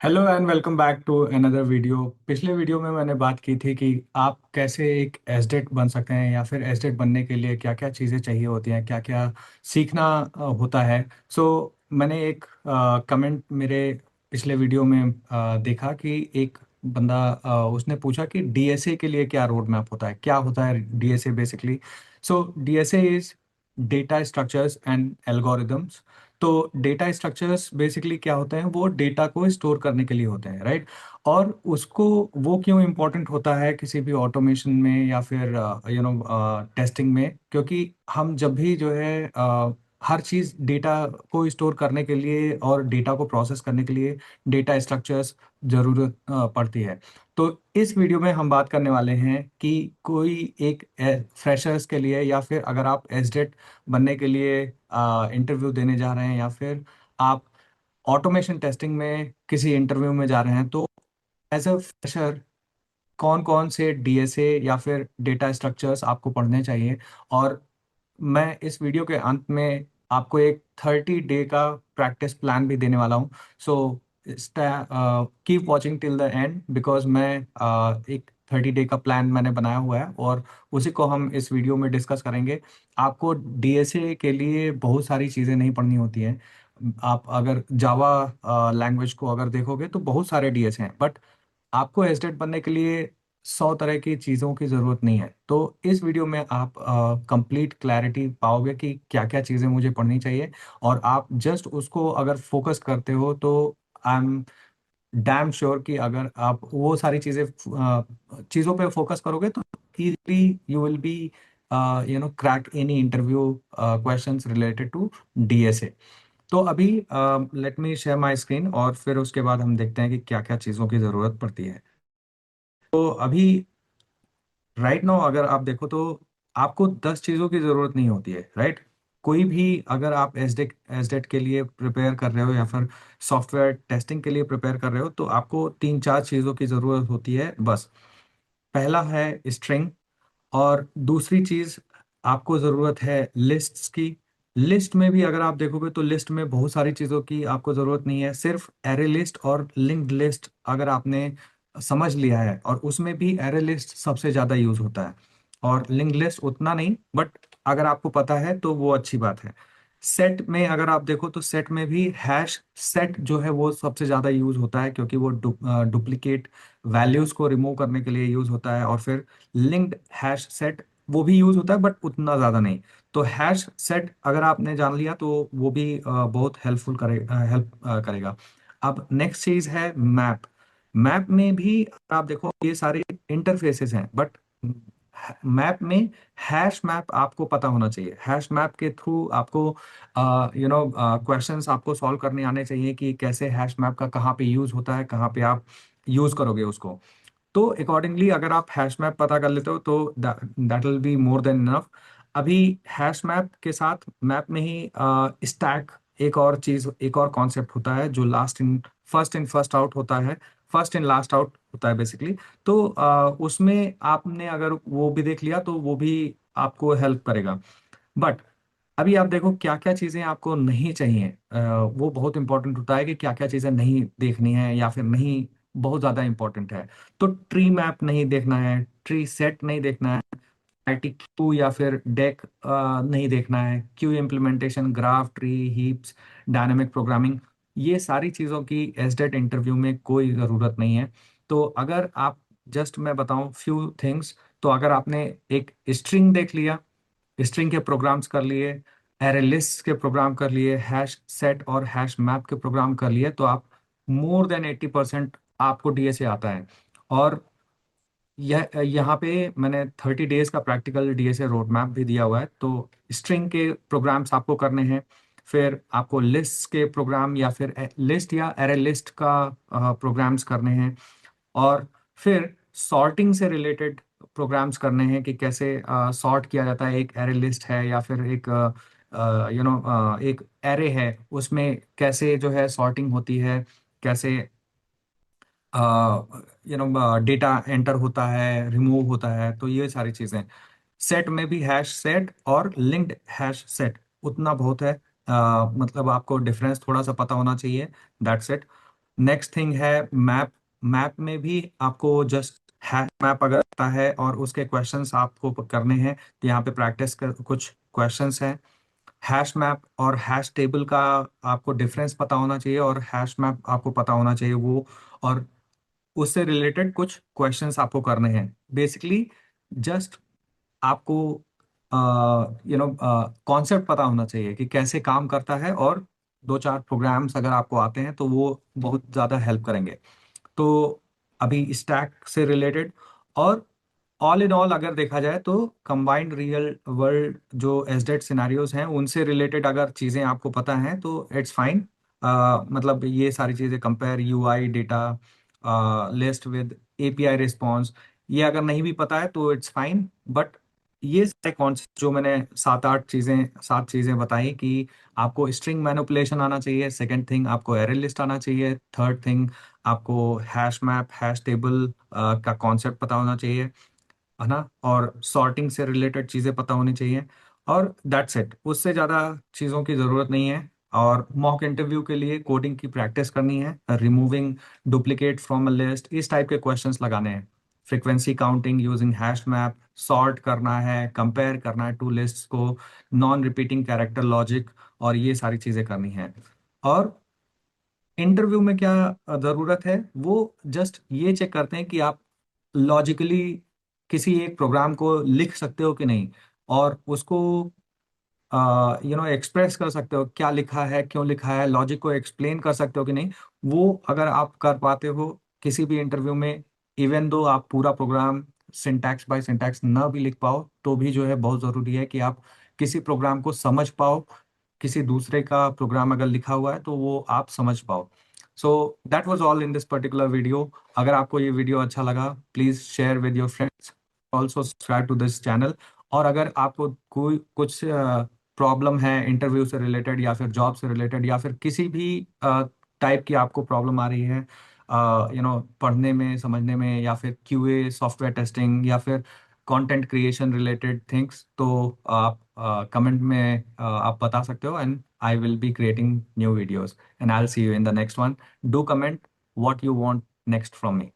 Hello and welcome back to another video. पिछले video में मैंने बात की थी कि आप कैसे एक एसडेट बन सकते हैं या फिर एसडेट बनने के लिए क्या क्या चीज़ें चाहिए होती हैं, क्या क्या सीखना होता है। मैंने एक कमेंट मेरे पिछले वीडियो में देखा कि एक बंदा उसने पूछा कि डीएसए के लिए क्या रोड मैप होता है, क्या होता है DSA basically. DSA is data structures and algorithms. तो डेटा स्ट्रक्चर्स बेसिकली क्या होते हैं, वो डेटा को स्टोर करने के लिए होते हैं, राइट। और उसको वो क्यों इम्पोर्टेंट होता है किसी भी ऑटोमेशन में या फिर टेस्टिंग में, क्योंकि हम जब भी जो है हर चीज़ डेटा को स्टोर करने के लिए और डेटा को प्रोसेस करने के लिए डेटा स्ट्रक्चर्स जरूरत पड़ती है। तो इस वीडियो में हम बात करने वाले हैं कि कोई एक फ्रेशर्स के लिए या फिर अगर आप एसडेट बनने के लिए इंटरव्यू देने जा रहे हैं या फिर आप ऑटोमेशन टेस्टिंग में किसी इंटरव्यू में जा रहे हैं, तो एज अ फ्रेशर कौन कौन से डीएसए या फिर डेटा स्ट्रक्चर्स आपको पढ़ने चाहिए। और मैं इस वीडियो के अंत में आपको एक 30 डे का प्रैक्टिस प्लान भी देने वाला हूँ। So keep watching till the end because मैं एक 30 डे का प्लान मैंने बनाया हुआ है और उसी को हम इस वीडियो में डिस्कस करेंगे। आपको डीएसए के लिए बहुत सारी चीज़ें नहीं पढ़नी होती हैं। आप अगर जावा लैंग्वेज को अगर देखोगे तो बहुत सारे डीएसए हैं, बट आपको एसडेट बनने के लिए 100 तरह की चीज़ों की ज़रूरत नहीं है। तो इस वीडियो में आप कंप्लीट क्लैरिटी पाओगे कि क्या क्या चीज़ें मुझे पढ़नी चाहिए। और आप जस्ट उसको अगर फोकस करते हो तो आई एम डैम श्योर कि अगर आप वो सारी चीज़ों पे फोकस करोगे तो easily you will be crack any interview questions related to DSA. तो अभी let me share my screen और फिर उसके बाद हम देखते हैं कि क्या क्या चीज़ों की ज़रूरत पड़ती है। तो अभी राइट नाउ अगर आप देखो तो आपको 10 चीज़ों की ज़रूरत नहीं होती है, राइट। कोई भी अगर आप एसडेट के लिए प्रिपेयर कर रहे हो या फिर सॉफ्टवेयर टेस्टिंग के लिए प्रिपेयर कर रहे हो तो आपको तीन चार चीज़ों की ज़रूरत होती है बस। पहला है स्ट्रिंग, और दूसरी चीज आपको जरूरत है लिस्ट्स की। लिस्ट में भी अगर आप देखोगे तो लिस्ट में बहुत सारी चीजों की आपको जरूरत नहीं है, सिर्फ एरे लिस्ट और लिंक्ड लिस्ट अगर आपने समझ लिया है, और उसमें भी एरे लिस्ट सबसे ज्यादा यूज होता है और लिंक्ड लिस्ट उतना नहीं, बट अगर आपको पता है तो वो अच्छी बात है। सेट में अगर आप देखो तो सेट में भी हैश सेट जो है वो सबसे ज्यादा यूज होता है, क्योंकि वो डुप्लीकेट वैल्यूज को रिमूव करने के लिए यूज होता है। और फिर लिंक्ड हैश सेट वो भी यूज होता है बट उतना ज्यादा नहीं। तो हैश सेट अगर आपने जान लिया तो वो भी बहुत हेल्प करेगा। अब नेक्स्ट चीज है मैप। मैप में भी अगर आप देखो ये सारे इंटरफेसेस हैं, बट मैप में हैश मैप आपको पता होना चाहिए। हैश मैप के थ्रू आपको क्वेश्चंस आपको सॉल्व करने आने चाहिए कि कैसे हैश मैप का कहाँ पे यूज होता है, कहाँ पे आप यूज करोगे उसको। तो अकॉर्डिंगली अगर आप हैश मैप पता कर लेते हो तो that will be more than enough. अभी हैश मैप के साथ मैप में ही स्टैक एक और चीज, एक और कॉन्सेप्ट होता है जो फर्स्ट इन फर्स्ट आउट होता है, फर्स्ट इन लास्ट आउट होता है बेसिकली। तो उसमें आपने अगर वो भी देख लिया तो वो भी आपको हेल्प करेगा। बट अभी आप देखो क्या क्या चीजें आपको नहीं चाहिए। वो बहुत इंपॉर्टेंट होता है कि क्या क्या चीजें नहीं देखनी है या फिर नहीं, बहुत ज्यादा इंपॉर्टेंट है। तो ट्री मैप नहीं देखना है, ट्री सेट नहीं देखना है, आईटी क्यू या फिर डेक नहीं देखना है, Q implementation, graph, tree, heaps, dynamic programming, ये सारी चीज़ों की एसडेट इंटरव्यू में कोई ज़रूरत नहीं है। तो अगर आप जस्ट मैं बताऊं फ्यू थिंग्स, तो अगर आपने एक स्ट्रिंग देख लिया, स्ट्रिंग के प्रोग्राम्स कर लिए, एरे लिस्ट के प्रोग्राम कर लिए, हैश सेट और हैश मैप के प्रोग्राम कर लिए, तो आप मोर देन 80% आपको डीएसए आता है। और यह यहाँ पे मैंने 30 डेज का प्रैक्टिकल डीएसए रोड मैप भी दिया हुआ है। तो स्ट्रिंग के प्रोग्राम्स आपको करने हैं, फिर आपको लिस्ट के प्रोग्राम या फिर लिस्ट या एरे लिस्ट का प्रोग्राम्स करने हैं, और फिर सॉर्टिंग से रिलेटेड प्रोग्राम्स करने हैं कि कैसे सॉर्ट किया जाता है। एक एरे लिस्ट है या फिर एक एक एरे है, उसमें कैसे जो है सॉर्टिंग होती है, कैसे डेटा एंटर होता है, रिमूव होता है, तो ये सारी चीजें। सेट में भी हैश सेट और लिंक्ड हैश सेट उतना बहुत है। मतलब आपको डिफरेंस थोड़ा सा पता होना चाहिए, दैट्स इट। नेक्स्ट थिंग है मैप। मैप में भी आपको जस्ट हैश मैप अगर आता है और उसके क्वेश्चंस आपको करने हैं, तो यहाँ पे प्रैक्टिस कर कुछ क्वेश्चंस हैं। हैश मैप और हैश टेबल का आपको डिफरेंस पता होना चाहिए, और हैश मैप आपको पता होना चाहिए वो, और उससे रिलेटेड कुछ क्वेश्चंस आपको करने हैं। बेसिकली जस्ट आपको कॉन्सेप्ट पता होना चाहिए कि कैसे काम करता है, और दो चार प्रोग्राम्स अगर आपको आते हैं तो वो बहुत ज़्यादा हेल्प करेंगे। तो अभी स्टैक से रिलेटेड, और ऑल इन ऑल अगर देखा जाए तो कंबाइंड रियल वर्ल्ड जो एसडेट सिनारियोज हैं उनसे रिलेटेड अगर चीज़ें आपको पता हैं तो इट्स फाइन। मतलब ये सारी चीज़ें, compare UI data, list with API response, ये अगर नहीं भी पता है तो इट्स फाइन। बट ये सारे कॉन्सेप्ट जो मैंने सात चीज़ें बताई कि आपको स्ट्रिंग मैनिपुलेशन आना चाहिए, सेकंड थिंग आपको एरे लिस्ट आना चाहिए, थर्ड थिंग आपको हैश मैप हैश टेबल का कॉन्सेप्ट पता होना चाहिए, है ना, और सॉर्टिंग से रिलेटेड चीज़ें पता होनी चाहिए, और दैट्स इट। उससे ज़्यादा चीज़ों की ज़रूरत नहीं है। और मॉक इंटरव्यू के लिए कोडिंग की प्रैक्टिस करनी है, removing duplicate from a list, इस टाइप के क्वेश्चंस लगाने हैं। Frequency counting using hash map, sort करना है, कंपेयर करना है टू लिस्ट को, नॉन रिपीटिंग कैरेक्टर लॉजिक, और ये सारी चीज़ें करनी है। और इंटरव्यू में क्या ज़रूरत है, वो जस्ट ये चेक करते हैं कि आप लॉजिकली किसी एक प्रोग्राम को लिख सकते हो कि नहीं, और उसको एक्सप्रेस कर सकते हो, क्या लिखा है, क्यों लिखा है, लॉजिक को एक्सप्लेन कर सकते हो कि नहीं। वो अगर आप कर पाते हो किसी भी इंटरव्यू में, इवन दो आप पूरा प्रोग्राम सिंटैक्स बाय सिंटैक्स ना भी लिख पाओ, तो भी जो है बहुत ज़रूरी है कि आप किसी प्रोग्राम को समझ पाओ, किसी दूसरे का प्रोग्राम अगर लिखा हुआ है तो वो आप समझ पाओ। So that was all in this particular video. अगर आपको ये वीडियो अच्छा लगा, please share with your friends, also subscribe to this channel. और अगर आपको कोई कुछ प्रॉब्लम है इंटरव्यू से रिलेटेड, या फिर जॉब से रिलेटेड, या फिर किसी भी टाइप की आपको प्रॉब्लम आ रही है पढ़ने में, समझने में, या फिर क्यूए सॉफ्टवेयर टेस्टिंग, या फिर कंटेंट क्रिएशन रिलेटेड थिंग्स, तो आप कमेंट में आप बता सकते हो, and I will be creating new videos, and I will see you in the next one. Do comment what you want next from me.